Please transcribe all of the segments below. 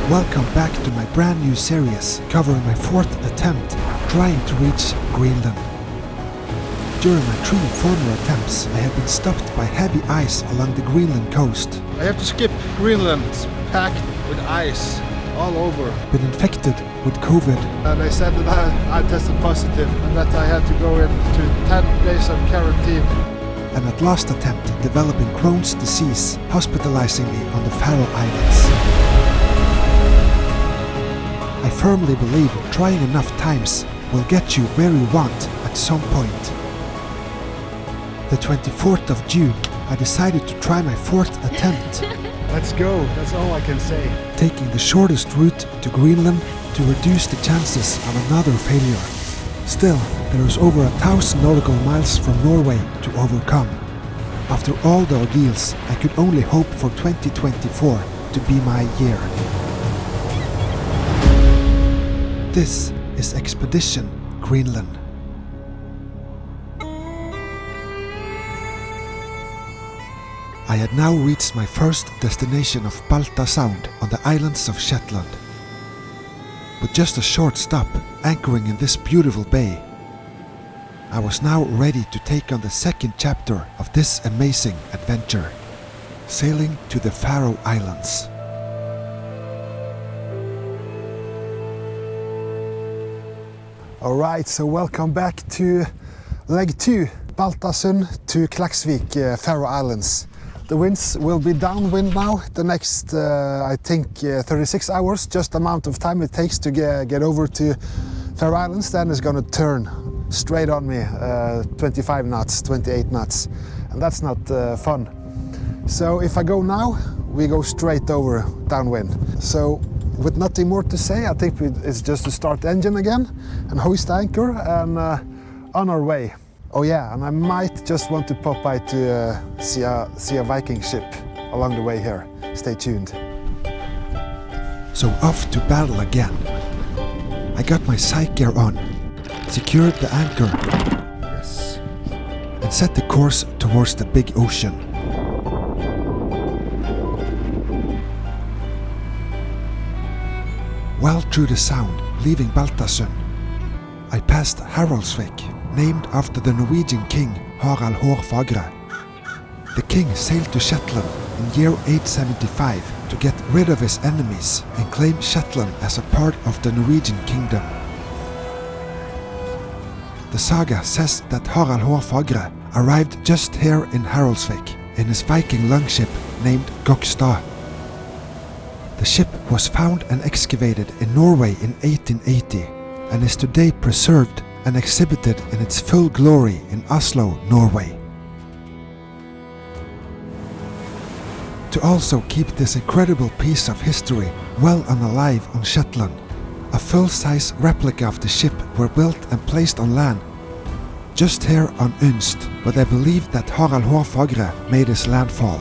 Welcome back to my brand new series covering my 4th attempt trying to reach Greenland. During my 3 former attempts, I have been stopped by heavy ice along the Greenland coast. I have to skip Greenland. It's packed with ice all over. Been infected with COVID. And they said that I tested positive and that I had to go into 10 days of quarantine. And at last attempt developing Crohn's disease, hospitalizing me on the Faroe Islands. I firmly believe trying enough times will get you where you want at some point. The 24th of June, I decided to try my 4th attempt. Let's go, that's all I can say. Taking the shortest route to Greenland to reduce the chances of another failure. Still, there is over 1,000 nautical miles from Norway to overcome. After all the ordeals, I could only hope for 2024 to be my year. This is Expedition Greenland. I had now reached my first destination of Balta Sound on the islands of Shetland. With just a short stop anchoring in this beautiful bay, I was now ready to take on the second chapter of this amazing adventure, sailing to the Faroe Islands. Alright, so welcome back to leg 2, Baltasund to Klaksvik, Faroe Islands. The winds will be downwind now, the next, I think, 36 hours, just the amount of time it takes to get over to Faroe Islands, then it's gonna turn straight on me, 25 knots, 28 knots, and that's not fun. So if I go now, we go straight over downwind. So with nothing more to say, I think it's just to start the engine again and hoist the anchor and on our way. Oh yeah, and I might just want to pop by to see a Viking ship along the way here. Stay tuned. So off to battle again. I got my sight gear on, secured the anchor, Yes. and set the course towards the big ocean. Well through the sound, leaving Baltasund, I passed Haraldsvik, named after the Norwegian king Haral Hårfagre. The king sailed to Shetland in year 875 to get rid of his enemies and claim Shetland as a part of the Norwegian kingdom. The saga says that Haral Hårfagre arrived just here in Haraldsvik in his Viking longship named Gokstad. The ship was found and excavated in Norway in 1880 and is today preserved and exhibited in its full glory in Oslo, Norway. To also keep this incredible piece of history well and alive on Shetland, a full-size replica of the ship were built and placed on land just here on Unst, where they believe that Haral Hårfagre made his landfall.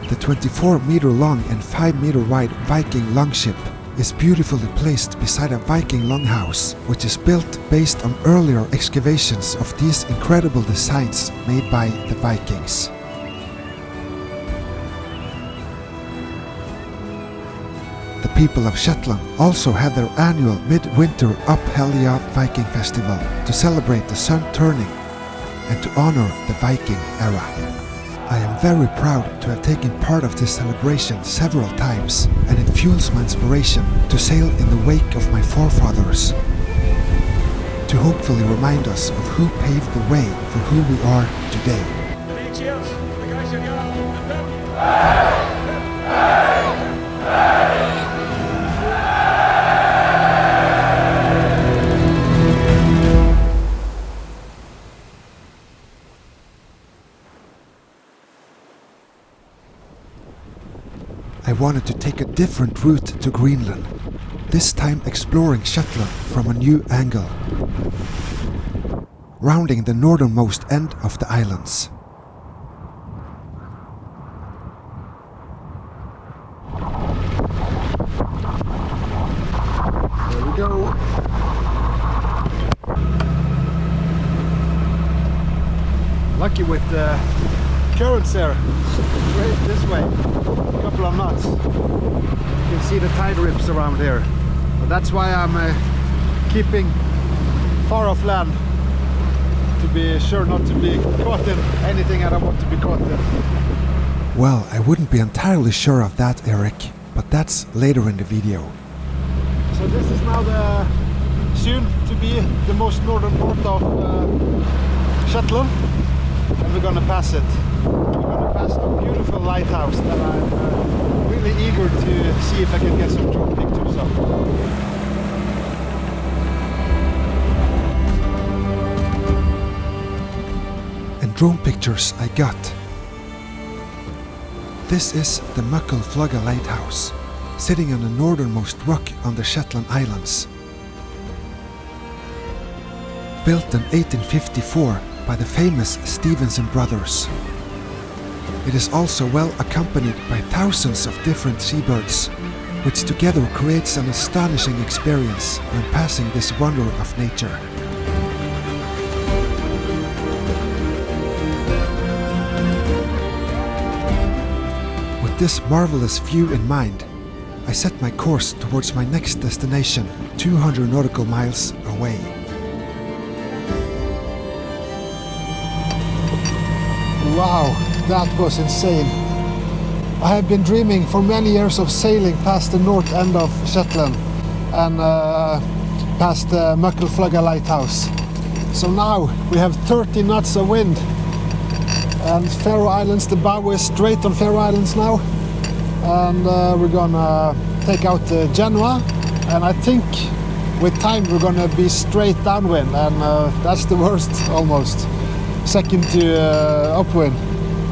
The 24-meter long and 5-meter wide Viking longship is beautifully placed beside a Viking longhouse, which is built based on earlier excavations of these incredible designs made by the Vikings. The people of Shetland also have their annual midwinter Upphelga Viking Festival to celebrate the sun turning and to honor the Viking era. I am very proud to have taken part of this celebration several times, and it fuels my inspiration to sail in the wake of my forefathers, to hopefully remind us of who paved the way for who we are today. I wanted to take a different route to Greenland, this time exploring Shetland from a new angle, rounding the northernmost end of the islands. There we go. Lucky with currents there, straight this way, a couple of knots. You can see the tide rips around here. But that's why I'm keeping far off land, to be sure not to be caught in anything I don't want to be caught in. Well, I wouldn't be entirely sure of that, Erik, but that's later in the video. So this is now the soon to be the most northern part of Shetland, and we're gonna pass it. We're gonna pass a beautiful lighthouse that I'm really eager to see if I can get some drone pictures of. And drone pictures I got. This is the Muckle Flug Lighthouse, sitting on the northernmost rock on the Shetland Islands. Built in 1854 by the famous Stevenson brothers. It is also well accompanied by thousands of different seabirds, which together creates an astonishing experience when passing this wonder of nature. With this marvelous view in mind, I set my course towards my next destination, 200 nautical miles away. Wow, that was insane. I have been dreaming for many years of sailing past the north end of Shetland and past the Muckle Flug Lighthouse. So now we have 30 knots of wind, and Faroe Islands, the bow is straight on Faroe Islands now, and we're gonna take out Genoa, and I think with time we're gonna be straight downwind, and that's the worst almost. Second to upwind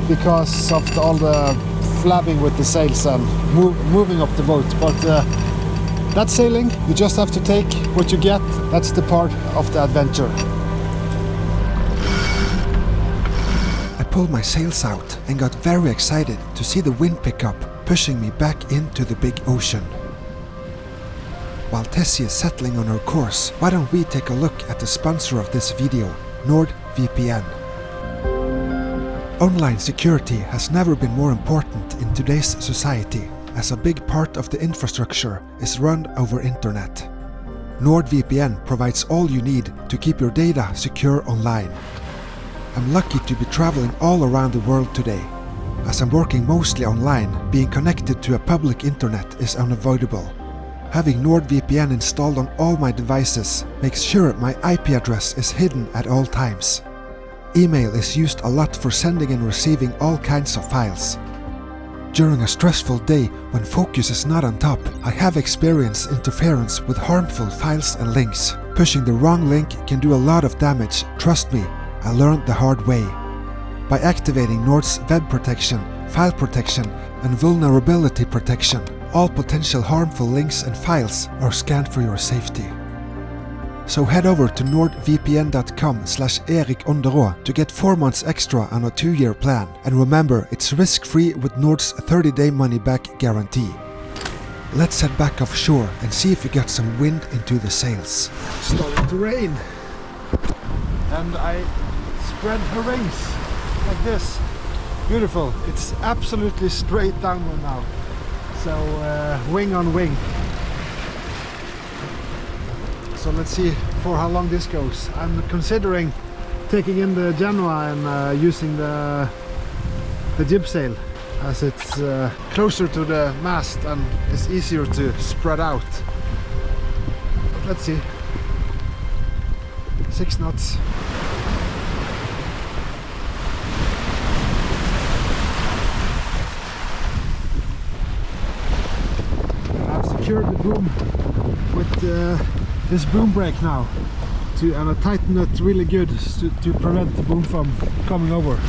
because of all the flapping with the sails and moving up the boat. But that's sailing. You just have to take what you get. That's the part of the adventure. I pulled my sails out and got very excited to see the wind pick up, pushing me back into the big ocean. While Tessie is settling on her course, why don't we take a look at the sponsor of this video, NordVPN. Online security has never been more important in today's society, as a big part of the infrastructure is run over internet. NordVPN provides all you need to keep your data secure online. I'm lucky to be traveling all around the world today. As I'm working mostly online, being connected to a public internet is unavoidable. Having NordVPN installed on all my devices makes sure my IP address is hidden at all times. Email is used a lot for sending and receiving all kinds of files. During a stressful day when focus is not on top, I have experienced interference with harmful files and links. Pushing the wrong link can do a lot of damage, trust me, I learned the hard way. By activating Nord's web protection, file protection, and vulnerability protection, all potential harmful links and files are scanned for your safety. So head over to nordvpn.com/Erik Aanderaa to get 4 months extra on a 2-year plan. And remember, it's risk-free with Nord's 30-day money-back guarantee. Let's head back offshore and see if we got some wind into the sails. It's starting to rain, and I spread her wings like this. Beautiful. It's absolutely straight downwind now. So wing on wing. So let's see for how long this goes. I'm considering taking in the Genoa and using the jib sail, as it's closer to the mast and it's easier to spread out. But let's see. 6 knots. I've secured the boom with this boom brake now, and I tighten it really good to prevent the boom from coming over.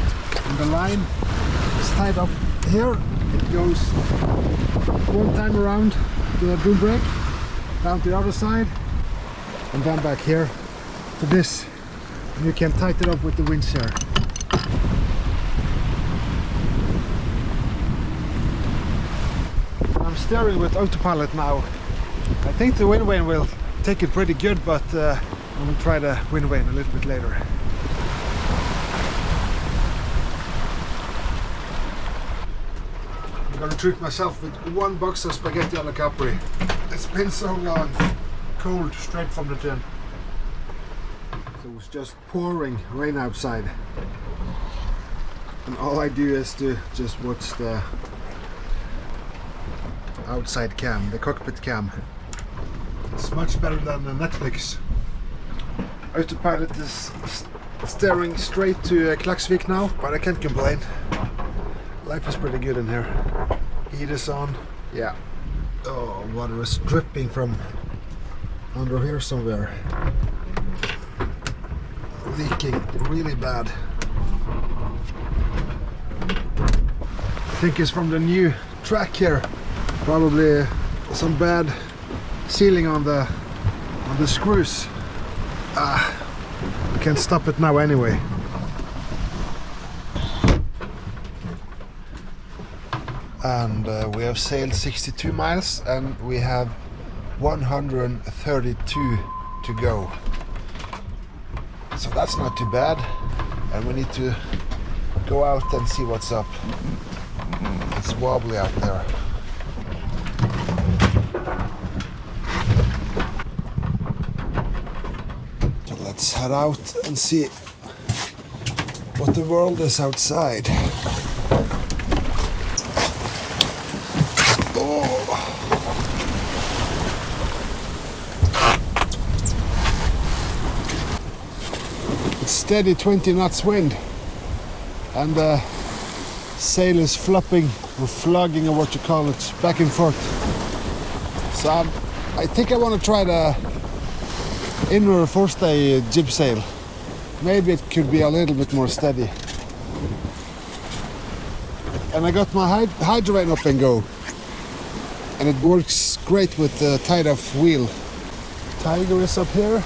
And the line is tied up here. It goes one time around the boom brake, down to the other side, and then back here to this. And you can tighten it up with the wind share. I'm steering with autopilot now. I think the wind vane will take it pretty good, but I will try the wind vane a little bit later. I'm gonna treat myself with one box of spaghetti alla Capri. It's been so long. Cold, straight from the tin. So it's just pouring rain outside. And all I do is to just watch the outside cam, the cockpit cam. It's much better than Netflix. Autopilot is steering straight to Klaksvik now, but I can't complain. Life is pretty good in here. Heat is on. Yeah. Oh, water is dripping from under here somewhere. Leaking really bad. I think it's from the new track here. Probably some bad sealing on the screws. I can't stop it now anyway. And we have sailed 62 miles and we have 132 to go. So that's not too bad. And we need to go out and see what's up. It's wobbly out there. So let's head out and see what the world is outside. Steady 20 knots wind and the sail is flopping or flogging or what you call it back and forth. So I think I want to try the inner forestay jib sail. Maybe it could be a little bit more steady. And I got my hydroplane up and go, and it works great with the tied-off wheel. Tiger is up here.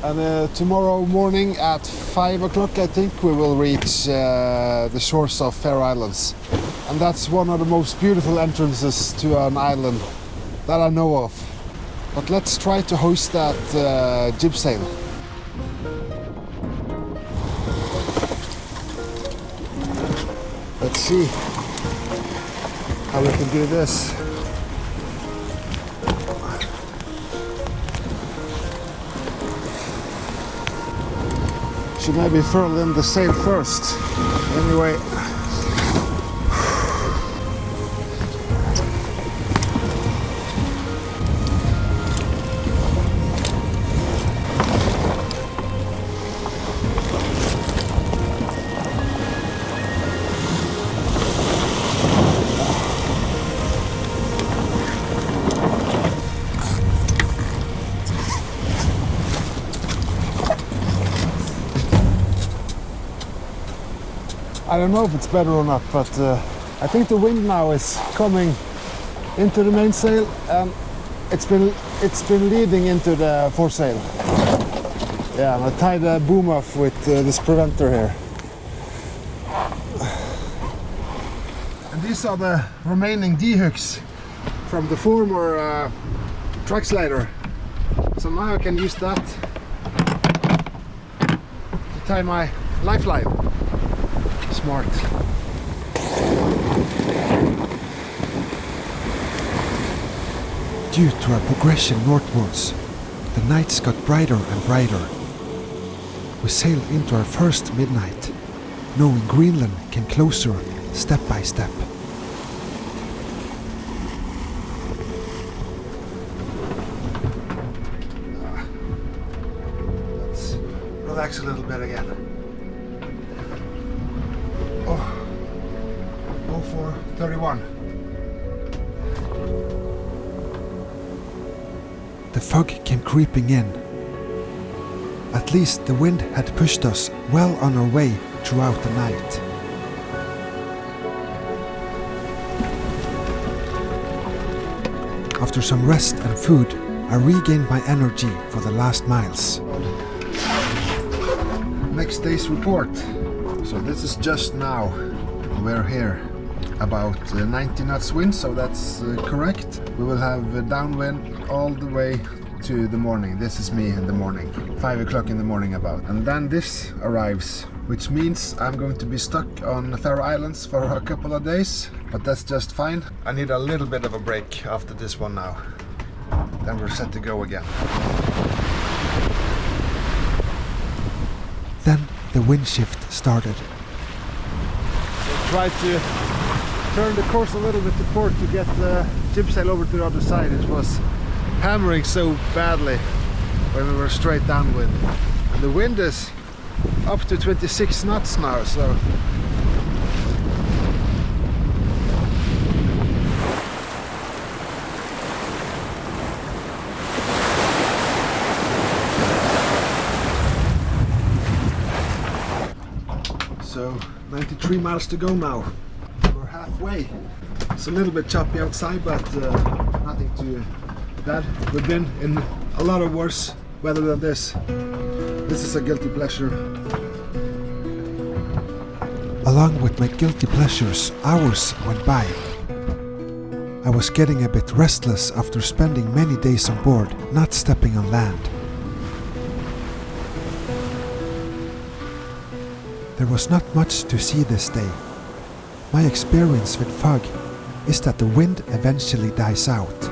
And tomorrow morning at 5 o'clock, I think, we will reach the shores of Faroe Islands. And that's one of the most beautiful entrances to an island that I know of. But let's try to hoist that jib sail. Let's see how we can do this. Should maybe furl in the sail first. Anyway. I don't know if it's better or not, but I think the wind now is coming into the mainsail and it's been leading into the foresail. Yeah, and I tied the boom off with this preventer here. And these are the remaining D-hooks from the former track slider. So now I can use that to tie my lifeline. Smart. Due to our progression northwards, the nights got brighter and brighter. We sailed into our first midnight, knowing Greenland came closer step by step. Let's relax a little bit again. Go for 31. The fog came creeping in. At least the wind had pushed us well on our way throughout the night. After some rest and food, I regained my energy for the last miles. Next day's report. So this is just now. We're here about 90 knots wind, so that's correct. We will have downwind all the way to the morning. This is me in the morning, 5 o'clock in the morning about. And then this arrives which means I'm going to be stuck on the Faroe Islands for a couple of days, but that's just fine. I need a little bit of a break after this one now. Then we're set to go again. Then the wind shift started. Tried to turn the course a little bit to port to get the jib sail over to the other side. It was hammering so badly when we were straight downwind. And the wind is up to 26 knots now, so So 93 miles to go now. We're halfway. It's a little bit choppy outside, but nothing too bad. We've been in a lot of worse weather than this. This is a guilty pleasure. Along with my guilty pleasures, hours went by. I was getting a bit restless after spending many days on board, not stepping on land. There was not much to see this day. My experience with fog is that the wind eventually dies out.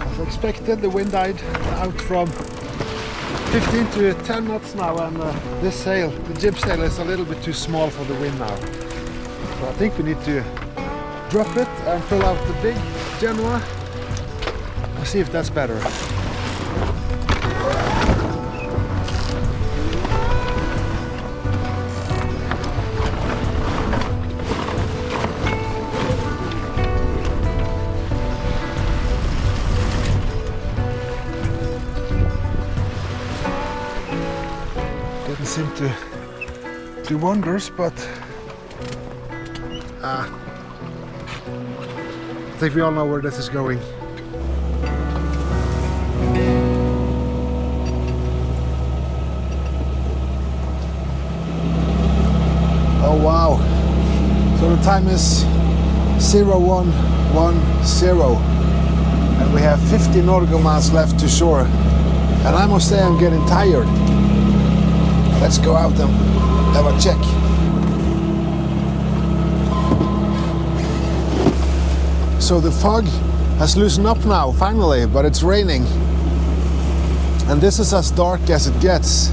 As expected, the wind died out from 15 to 10 knots now, and this sail, the jib sail, is a little bit too small for the wind now. So I think we need to drop it and pull out the big Genoa and see if that's better. Seem to do wonders, but I think we all know where this is going. Oh wow, so the time is 0110 and we have 50 nautical miles left to shore, and I must say I'm getting tired. Let's go out and have a check. So the fog has loosened up now, finally, but it's raining. And this is as dark as it gets.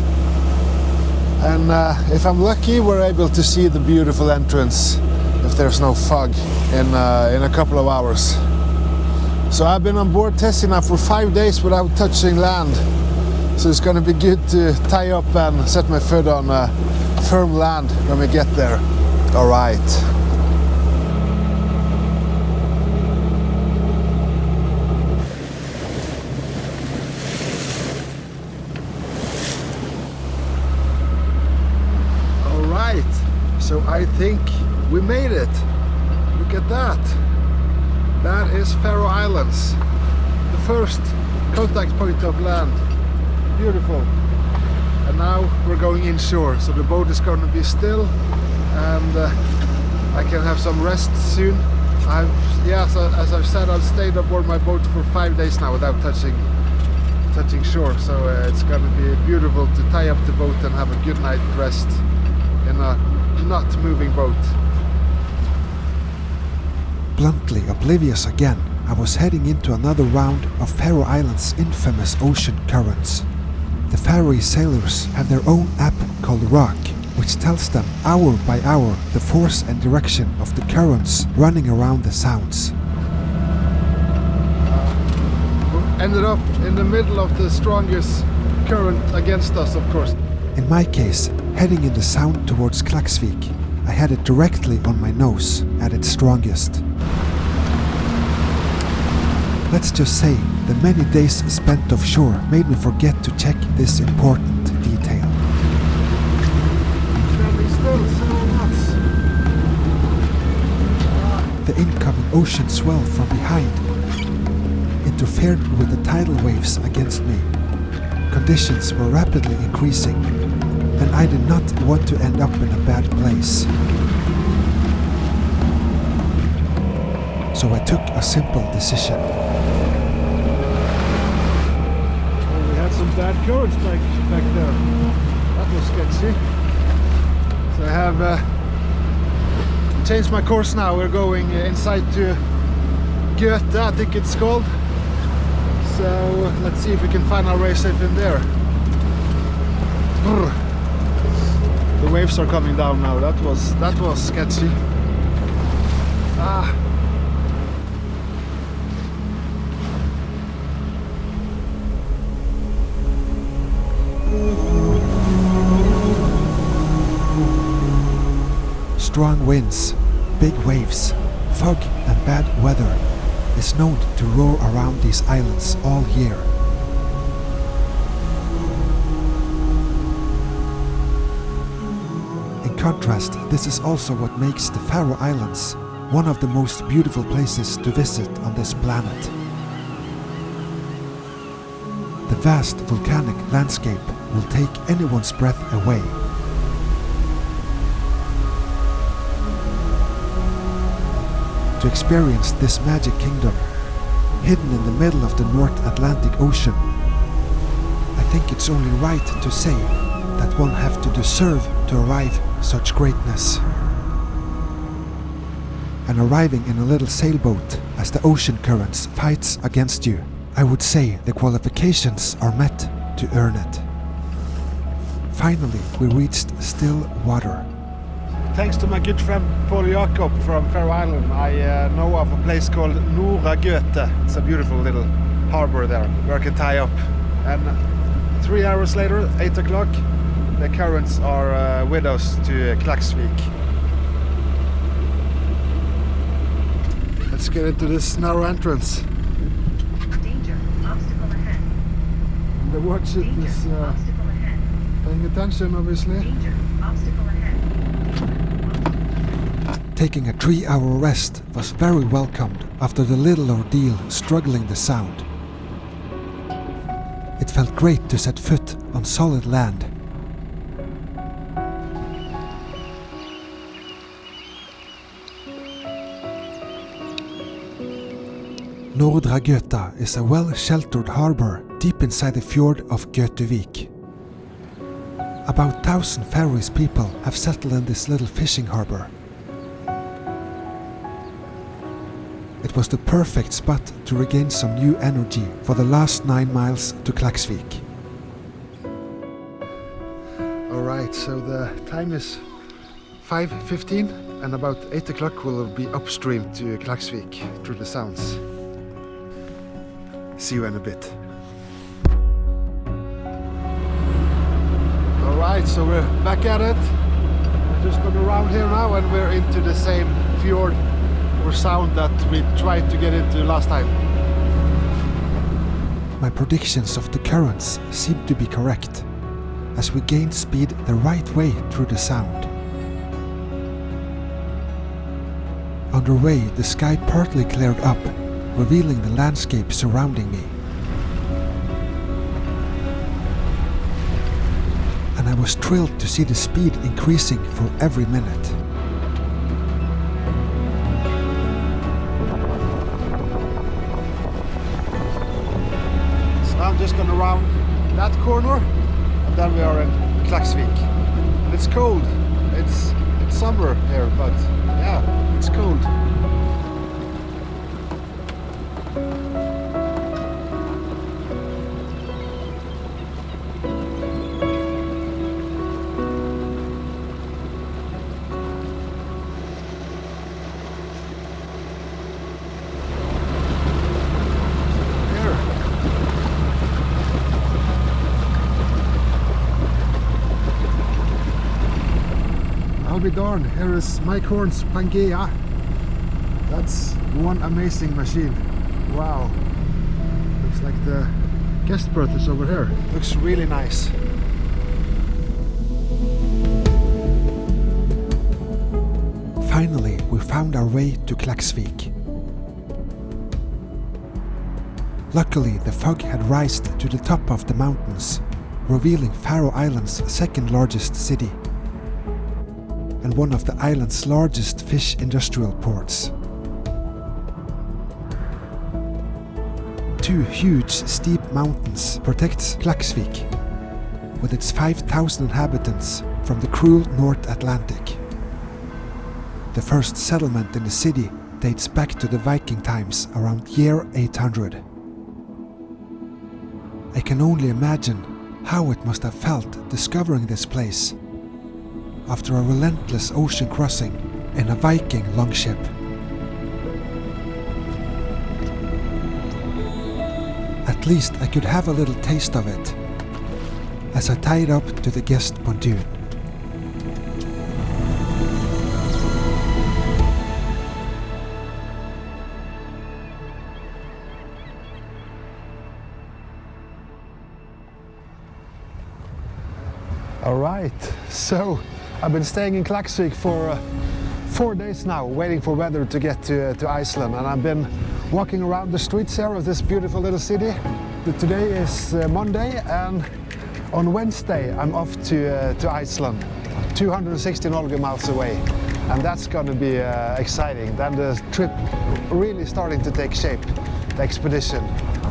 And if I'm lucky, we're able to see the beautiful entrance if there's no fog in a couple of hours. So I've been on board testing now for 5 days without touching land. So it's going to be good to tie up and set my foot on firm land when we get there. All right. All right. So I think we made it. Look at that. That is Faroe Islands. The first contact point of land. Beautiful. And now we're going inshore, so the boat is going to be still, and I can have some rest soon. So as I've said, I've stayed aboard my boat for 5 days now without touching shore, so it's going to be beautiful to tie up the boat and have a good night rest in a not moving boat. Bluntly oblivious again, I was heading into another round of Faroe Islands' infamous ocean currents. The Faroe sailors have their own app called Rock, which tells them hour by hour the force and direction of the currents running around the sounds. We ended up in the middle of the strongest current against us, of course. In my case, heading in the sound towards Klaksvik, I had it directly on my nose at its strongest. Let's just say the many days spent offshore made me forget to check this important detail. The incoming ocean swell from behind interfered with the tidal waves against me. Conditions were rapidly increasing, and I did not want to end up in a bad place. So I took a simple decision. bad currents back there. That was sketchy. So I have changed my course now. We're going inside to Goethe, I think it's called. So let's see if we can find our way safe in there. Brr. The waves are coming down now. That was sketchy. Strong winds, big waves, fog and bad weather is known to roar around these islands all year. In contrast, this is also what makes the Faroe Islands one of the most beautiful places to visit on this planet. The vast volcanic landscape will take anyone's breath away. To experience this magic kingdom, hidden in the middle of the North Atlantic Ocean, I think it's only right to say that one have to deserve to arrive such greatness. And arriving in a little sailboat as the ocean currents fights against you, I would say the qualifications are met to earn it. Finally, we reached Stillwater. Thanks to my good friend Paul Jakob from Faroe Island, I know of a place called Norra. It's a beautiful little harbor there where I can tie up. And 3 hours later, 8 o'clock, the currents are with us to Klaksvik. Let's get into this narrow entrance. Danger, obstacle ahead. The watchship is Obstacle ahead. paying attention, obviously. Danger, obstacle ahead. Taking a 3-hour rest was very welcomed after the little ordeal struggling the sound. It felt great to set foot on solid land. Norra is a well-sheltered harbour deep inside the fjord of Götevik. About 1,000 Faroese people have settled in this little fishing harbour. It was the perfect spot to regain some new energy for the last 9 miles to Klaksvik. Alright, so the time is 5:15 and about 8 o'clock we'll be upstream to Klaksvik through the sounds. See you in a bit. Alright, so we're back at it. We're just going around here now and we're into the same fjord or sound that we tried to get into last time. My predictions of the currents seemed to be correct, as we gained speed the right way through the sound. On the way, the sky partly cleared up, revealing the landscape surrounding me. And I was thrilled to see the speed increasing for every minute. So I'm just going around that corner and then we are in Klaksvik. And it's cold. It's summer here, but yeah, it's cold. I'll be darned, here is Mike Horn's Pangea. That's one amazing machine. Wow. Looks like the guest berth is over here. Looks really nice. Finally, we found our way to Klaksvik. Luckily, the fog had risen to the top of the mountains, revealing Faroe Islands' second largest city and one of the island's largest fish industrial ports. two huge steep mountains protects Klaksvik, with its 5,000 inhabitants from the cruel North Atlantic. The first settlement in the city dates back to the Viking times around year 800. I can only imagine how it must have felt discovering this place after a relentless ocean crossing in a Viking longship. At least I could have a little taste of it as I tied up to the guest pontoon. All right, so I've been staying in Klaksvik for 4 days now, waiting for weather to get to Iceland, and I've been walking around the streets here of this beautiful little city. Today is Monday, and on Wednesday I'm off to Iceland, 260 nautical miles away, and that's going to be exciting. Then the trip really starting to take shape, the expedition.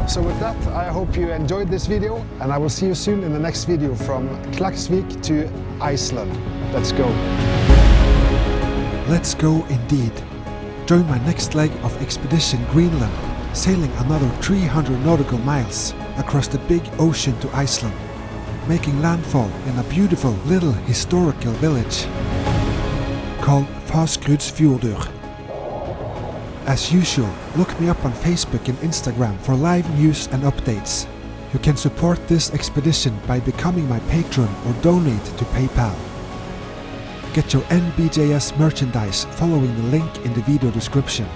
So with that, I hope you enjoyed this video, and I will see you soon in the next video from Klaksvik to Iceland. Let's go. Let's go indeed. Join my next leg of Expedition Greenland, sailing another 300 nautical miles across the big ocean to Iceland, making landfall in a beautiful little historical village called Fáskrúðsfjörður. As usual, look me up on Facebook and Instagram for live news and updates. You can support this expedition by becoming my patron or donate to PayPal. Get your NBJS merchandise following the link in the video description.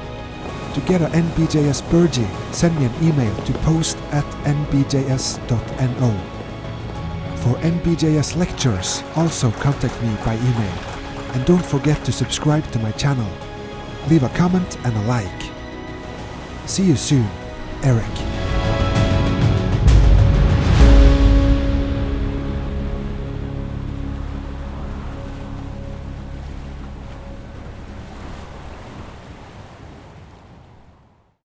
To get an NBJS Burgie, send me an email to post@nbjs.no. For NBJS lectures, also contact me by email. And don't forget to subscribe to my channel. Leave a comment and a like. See you soon, Erik.